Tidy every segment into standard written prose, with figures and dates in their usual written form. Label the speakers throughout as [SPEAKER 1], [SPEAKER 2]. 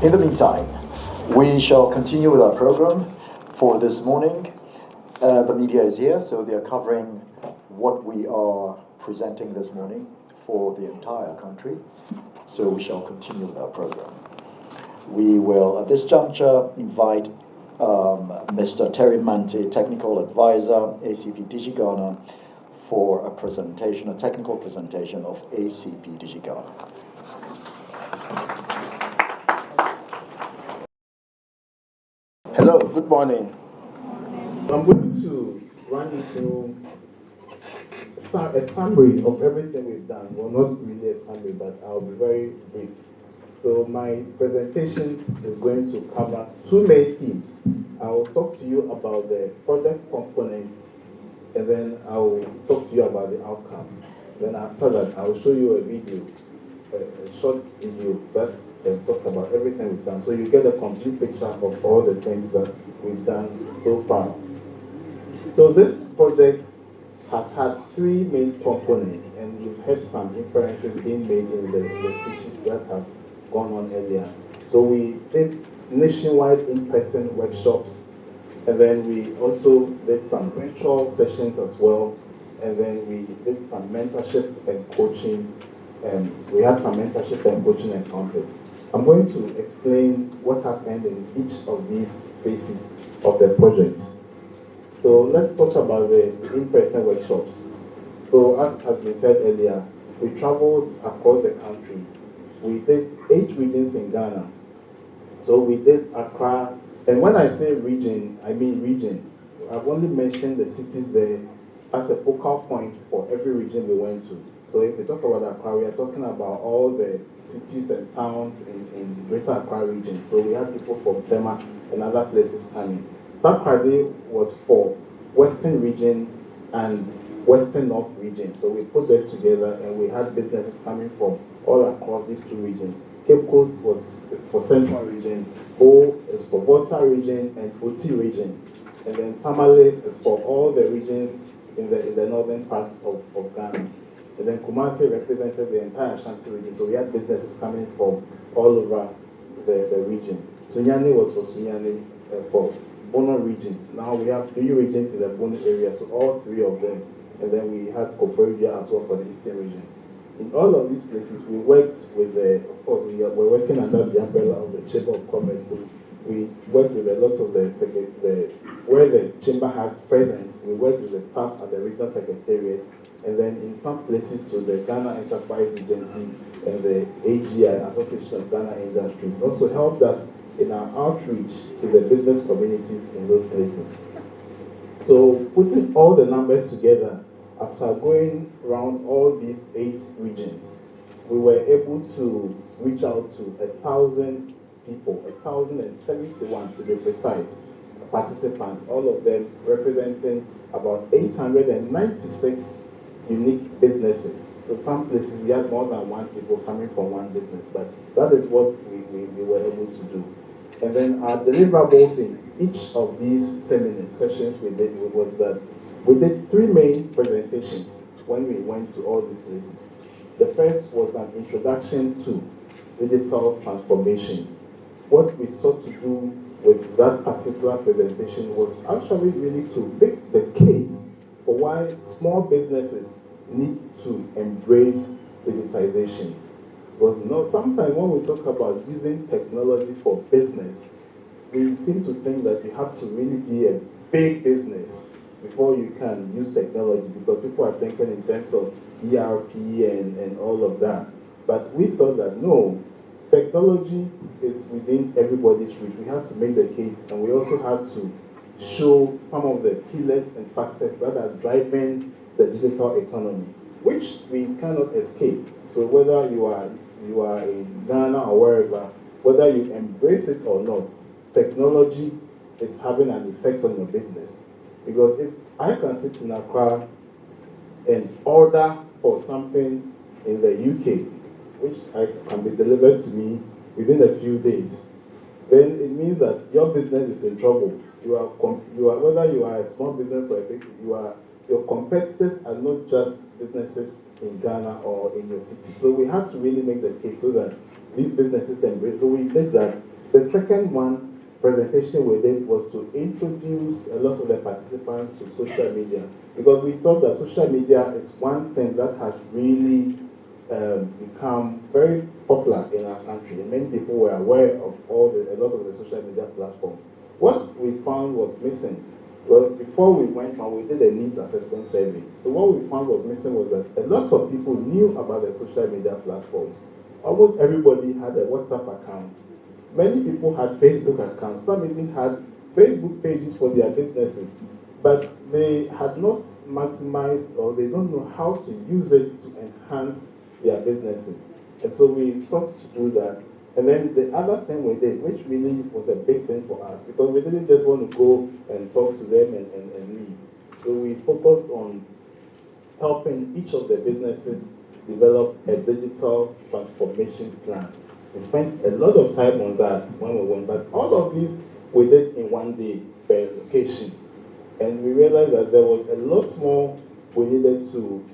[SPEAKER 1] In the meantime, we shall continue with our program for this morning. The media is here, so they are covering what we are presenting this morning for the entire country. So we shall continue with our program. We will, at this juncture, invite Mr. Terry Mante, Technical Advisor, ACP DIGI Ghana, for a presentation, a technical presentation of ACP DIGI Ghana.
[SPEAKER 2] Hello, good morning. I'm going to run you through a summary of everything we've done. Well, not really a summary, but I'll be very brief. So my presentation is going to cover two main themes. I'll talk to you about the product components, and then I'll talk to you about the outcomes. Then after that, I'll show you a video, a short video that talks about everything we've done. So you get a complete picture of all the things that we've done so far. So this project has had three main components, and you've heard some inferences being made in the speeches that have gone on earlier. So we did nationwide in-person workshops, and then we also did some virtual sessions as well, and then we did some mentorship and coaching, and we had some mentorship and coaching encounters. I'm going to explain what happened in each of these phases of the project. So let's talk about the in-person workshops. So as has been said earlier, we traveled across the country. We did 8 regions in Ghana. So we did Accra, and when I say region, I mean region. I've only mentioned the cities there as a focal point for every region we went to. So if we talk about Accra, we are talking about all the cities and towns in Greater Accra region. So we had people from Tema and other places coming. Takrady was for Western region and Western North region. So we put them together, and we had businesses coming from all across these two regions. Cape Coast was for Central region, O is for Volta region, and Oti region. And then Tamale is for all the regions in the northern parts of Ghana. And then Kumasi represented the entire Ashanti region. So we had businesses coming from all over the region. Sunyani was for Sunyani, for Bono region. Now we have 3 regions in the Bono area, so all 3 of them. And then we had Koforidua as well for the Eastern region. In all of these places, we worked with of course, we're working under the umbrella of the Chamber of Commerce. So we worked with a lot of where the Chamber has presence, we worked with the staff at the Regional Secretariat, and then in some places to the Ghana Enterprise Agency and the AGI, Association of Ghana Industries, also helped us in our outreach to the business communities in those places. So putting all the numbers together, after going around all these 8 regions, we were able to reach out to 1,000 people, 1,071 to be precise, participants, all of them representing about 896 unique businesses. So some places we had more than 1 people coming from one business, but that is what we were able to do. And then our deliverables in each of these sessions we did was that we did 3 main presentations when we went to all these places. The first was an introduction to digital transformation. What we sought to do with that particular presentation was actually really to make the case for why small businesses need to embrace digitization. Because sometimes when we talk about using technology for business, we seem to think that you have to really be a big business before you can use technology, because people are thinking in terms of ERP and all of that. But we thought that no, technology is within everybody's reach. We have to make the case, and we also have to show some of the pillars and factors that are driving the digital economy, which we cannot escape. So whether you are in Ghana or wherever, whether you embrace it or not, technology is having an effect on your business. Because if I can sit in Accra and order for something in the UK, which can be delivered to me within a few days, then it means that your business is in trouble. You are whether you are a small business or a big, your competitors are not just businesses in Ghana or in your city. So we have to really make the case so that these businesses embrace. So we did that. The second one presentation we did was to introduce a lot of the participants to social media, because we thought that social media is one thing that has really become very popular in our country, and many people were aware of a lot of the social media platforms. What we found was missing. Well, before we went on, we did a needs assessment survey. So what we found was missing was that a lot of people knew about the social media platforms. Almost everybody had a WhatsApp account. Many people had Facebook accounts. Some even had Facebook pages for their businesses. But they had not maximized, or they don't know how to use it to enhance their businesses. And so we sought to do that. And then the other thing we did, which really was a big thing for us, because we didn't just want to go and talk to them and leave. So we focused on helping each of the businesses develop a digital transformation plan. We spent a lot of time on that when we went, but all of these we did in one day per location. And we realized that there was a lot more we needed to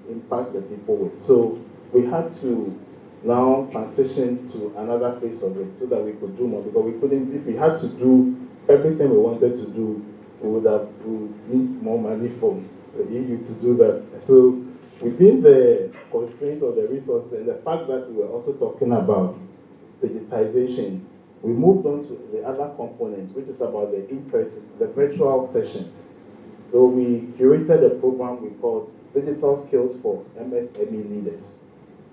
[SPEAKER 2] impact the people with. So we had to now transition to another phase of it so that we could do more, because we couldn't, if we had to do everything we wanted to do, we would need more money from the EU to do that. So within the constraints of the resources and the fact that we were also talking about digitization, we moved on to the other component, which is about the in-person, the virtual sessions. So we curated a program we called Digital Skills for MSME Leaders.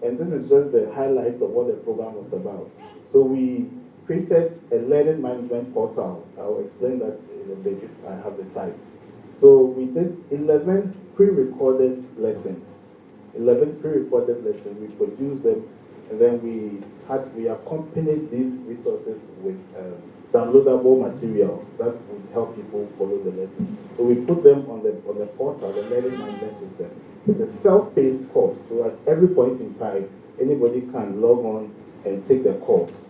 [SPEAKER 2] And this is just the highlights of what the program was about. So we created a learning management portal. I will explain that in a bit if I have the time. So we did 11 pre-recorded lessons. 11 pre-recorded lessons. We produced them, and then we accompanied these resources with downloadable materials that would help people follow the lesson. So we put them on the portal, the learning management system. It's a self-paced course, so at every point in time, anybody can log on and take the course.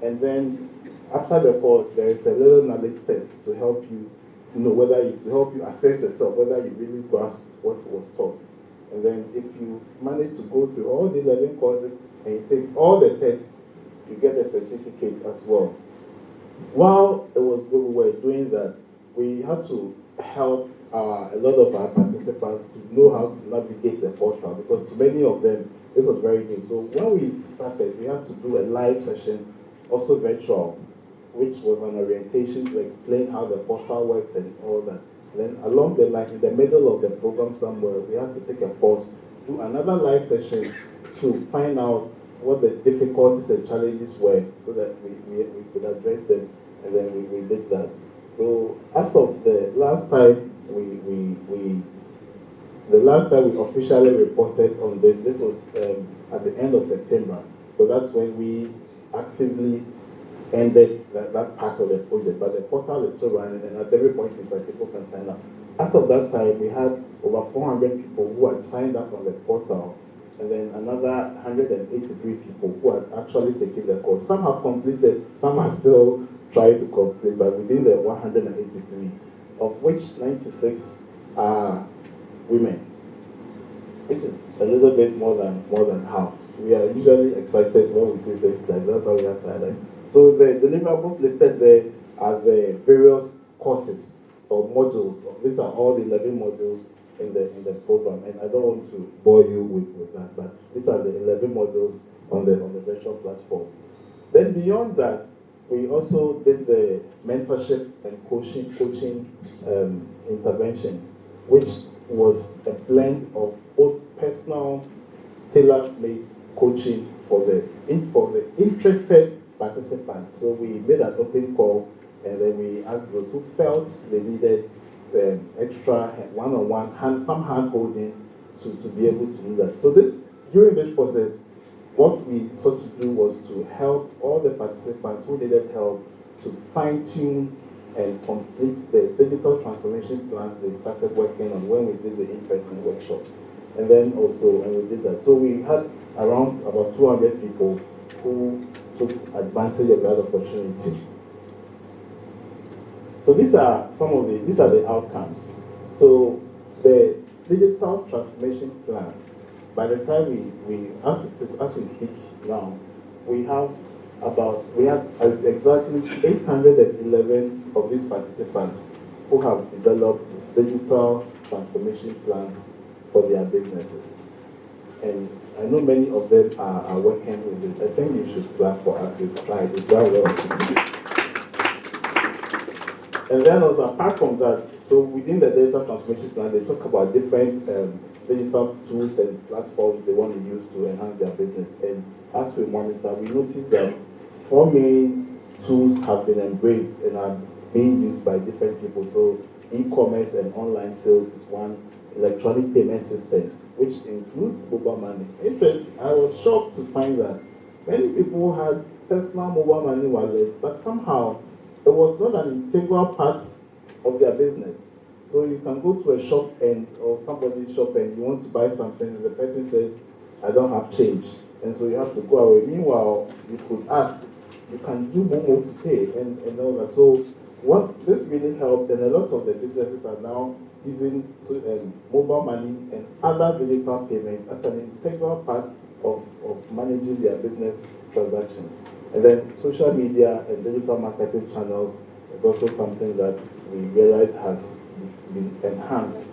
[SPEAKER 2] And then after the course, there is a little knowledge test to help you know to help you assess yourself whether you really grasped what was taught. And then if you manage to go through all the 11 courses and you take all the tests, you get a certificate as well. While we were doing that, we had to help a lot of our participants to know how to navigate the portal, because to many of them, this was very new. So when we started, we had to do a live session, also virtual, which was an orientation to explain how the portal works and all that. Then along the line, in the middle of the program somewhere, we had to take a pause, do another live session to find out what the difficulties and challenges were, so that we could address them, and then we did that. So as of the last time we officially reported on this was at the end of September. So that's when we actively ended that part of the project. But the portal is still running, and at every point in time, people can sign up. As of that time, we had over 400 people who had signed up on the portal, and then another 183 people who had actually taken the course. Some have completed, some are still trying to complete, but within the 183, of which 96 are women, which is a little bit more than half. We are usually excited when we see things like that. That's how we are excited. So the deliverables listed there are the various courses or modules. These are all the 11 modules in the program, and I don't want to bore you with that, but these are the 11 modules on the virtual platform. Then beyond that, we also did the mentorship and coaching intervention, which was a blend of both personal, tailor-made coaching for the interested participants. So we made an open call, and then we asked those who felt they needed extra one-on-one some hand-holding to be able to do that. So during this process, what we sought to do was to help all the participants who needed help to fine-tune and complete the digital transformation plan they started working on when we did the in-person workshops. And then also, and we did that. So we had around about 200 people who took advantage of that opportunity. So these are the outcomes. So the digital transformation plan, by the time as we speak now, we have exactly 811 of these participants who have developed digital transformation plans for their businesses. And I know many of them are working with it. I think you should clap for us. We've tried it very well. And then also apart from that, so within the digital transformation plan, they talk about different digital tools and platforms they want to use to enhance their business. And as we monitor, we notice that 4 main tools have been embraced and are being used by different people. So e-commerce and online sales is one, electronic payment systems, which includes mobile money. In fact, I was shocked to find that many people had personal mobile money wallets, but somehow it was not an integral part of their business. So you can go to a shop or somebody's shop and you want to buy something and the person says, I don't have change. And so you have to go away. Meanwhile, you could ask, you can do Momo to pay and all that. So this really helped, and a lot of the businesses are now using mobile money and other digital payments as an integral part of managing their business transactions. And then social media and digital marketing channels is also something that we realize has been enhanced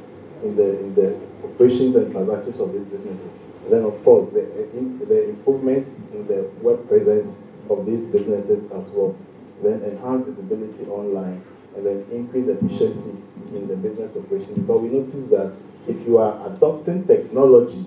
[SPEAKER 2] in the operations and transactions of these businesses. And then, of course, the improvement in the web presence of these businesses as well. Then enhance visibility online, and then increase efficiency in the business operations. But we notice that if you are adopting technology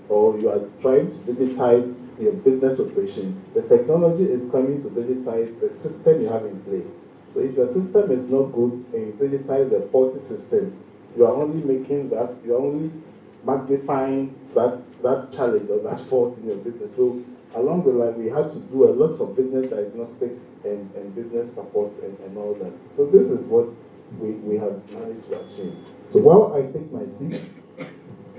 [SPEAKER 2] or you are trying to digitize your business operations, the technology is coming to digitize the system you have in place. So if your system is not good and you digitize the faulty system, you are only making that, you are only magnifying that challenge or that fault in your business. So along the line, we had to do a lot of business diagnostics and business support and all that. So this is what we have managed to achieve. So while I take my seat,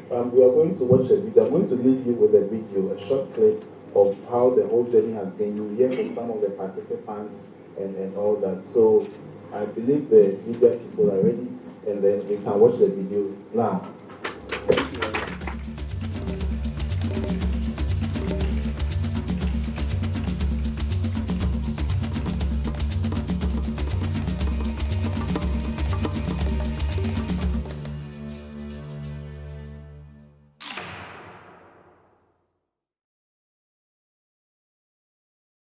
[SPEAKER 2] we are going to watch a video. I'm going to leave you with a video, a short clip of how the whole journey has been. You hear from some of the participants and all that. So I believe the media people are ready, and then we can watch the video now.